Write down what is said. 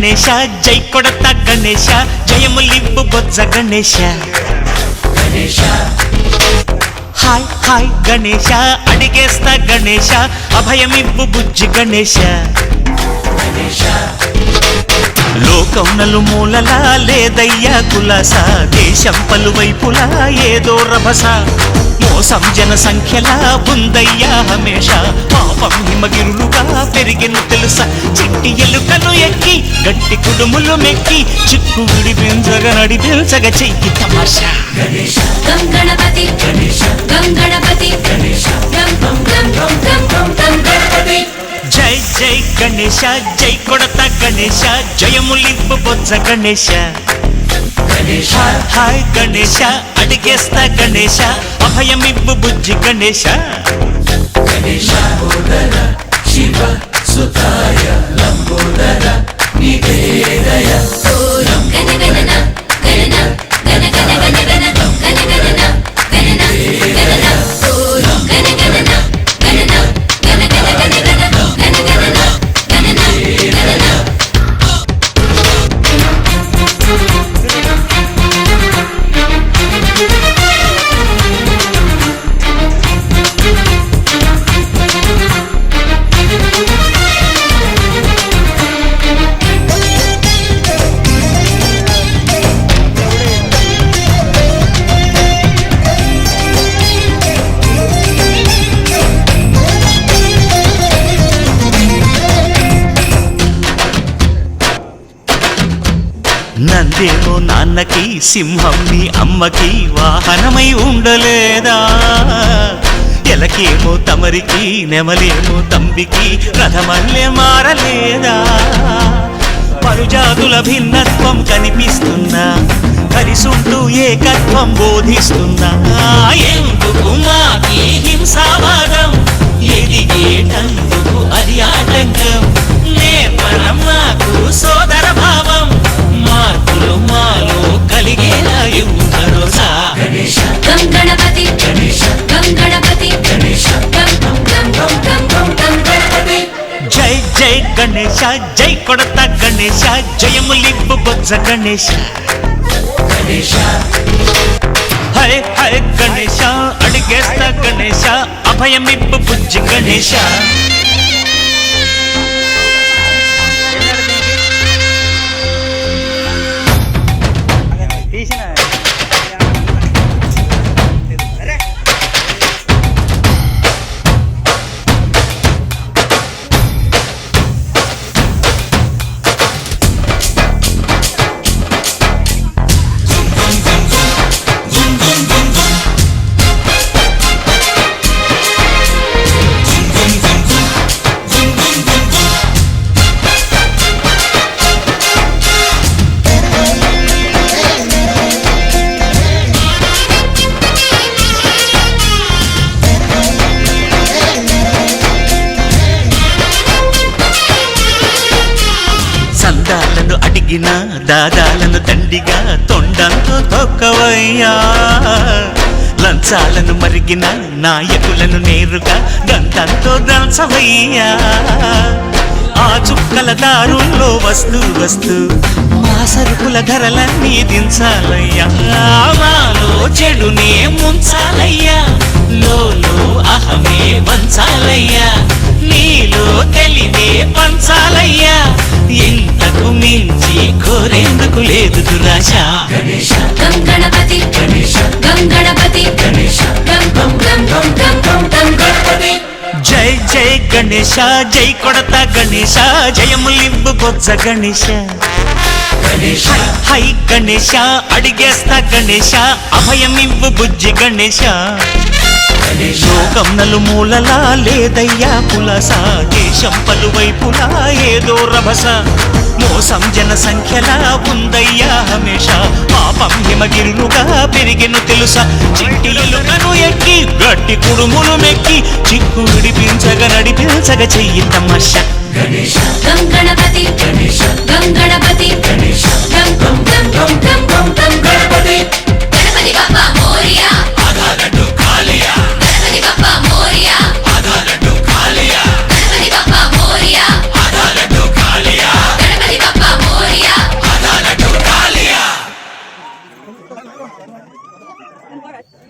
గణేశ జై కొడత గణేశ జయములివ్వు బొజ్జ Ganesha hi hi Ganesha అడిగేస్తా Ganesha అభయమివ్వు బుజ్జి గణేశ లోకం నలుమూలలా లేదయ్యా కులాస దేశం పలువైపులా ఏదో రభస మోసం జన సంఖ్యలా ఉందయ్యా హమేష పాపం హిమగిరులుగా పెరిగిన తెలుసా చిట్టి ఎలుకను ఎక్కి గట్టి కుడుములు మెక్కి చిక్కు విడిపించగా నడిపించగా చెయ్యి తమాషా గం గణపతి గం గణపతి గం గం గం గం గం గం గణపతి జై జై గణేశ జై కొడత గణేశ జయములివ్వు బొజ్జ గణేశ హాయ్ గణేశ అడిగేస్తా గణేశ అభయమివ్వు బుజ్జి గణేశ శివ సుతాయ లంబోదర నివేదయ గణగణన గణన గణ గణ గణ గణ గణ గణన గణన గణన గణగణన గణన గణ గణ గణ గణ గణ గణన గణన గణన నందేమో నాన్నకి సింహం నీ అమ్మకి వాహనమై ఉండలేదా ఎలకేమో తమరికి నెమలేమో తంబికి రథమల్లే మారలేదా పరుజాతుల భిన్నత్వం కనిపిస్తున్నా కలిసుంటూ ఏకత్వం బోధిస్తున్నా ఎందుకు మాకి హింసావాదం ఎదిగేటందుకు అది ఆటంకం నేర్పడం మాకు సోదర భావం మార్పులు మాలో కలిగేలా భరోసా గం గణపతి గం గణపతి గం గం గం గం గం గం గణపతి జై జై గణేశ జై కొడత గణేశ జయములివ్వు బొజ్జ గణేశ హై హై గణేశ అడిగేస్తా గణేశ అభయమివ్వు బుజ్జి గణేశ సందాలను అడిగిన దాదాలను దండిగా తొండంతో తొక్కవయ్యా లంచాలను మరిగిన నాయకులను నేరుగా దంతంతో దంచవయ్యా ఆ చుక్కల దారుల్లో వస్తూ వస్తూ మా సరుకుల ధరలన్నీ దించాలయ్యా మాలో చెడునే ముంచాలయ్యా లోలో అహమే వంచాలయ్యా నీలో తెలివే పంచాలయ్యా ఇంతకు మించి కోరేందుకు లేదు దురాశ గం గణపతి గం గణపతి గం గం గం గం గం గం గం గణపతి జై జై గణేశ జై కొడత గణేశ జయములివ్వు బొజ్జ గణేశ హై హై గణేశ అడిగేస్తా గణేశ అభయమివ్వు బుజ్జి గణేశ లోకం నలుమూలలా లేదయ్యా కులాస దేశం పలువైపులా ఏదో రభస మోసం జన సంఖ్యలా ఉందయ్యా హమేష పాపం హిమగిరులుగా పెరిగెను తెలుసా చిట్టి ఎలుకను ఎక్కి గట్టి కుడుములు మెక్కి చిక్కు విడిపించగా నడిపించగా చెయ్యి తమాష గం గణపతి గం గణపతి గం గం గం గం గం గం గం గణపతి గణపతి బప్పా మోరియా ఆధారటు కాలియా గణపతి బప్పా మోరియా ఆధారటు కాలియా గణపతి బప్పా మోరియా ఆధారటు కాలియా గణపతి బప్పా Good work.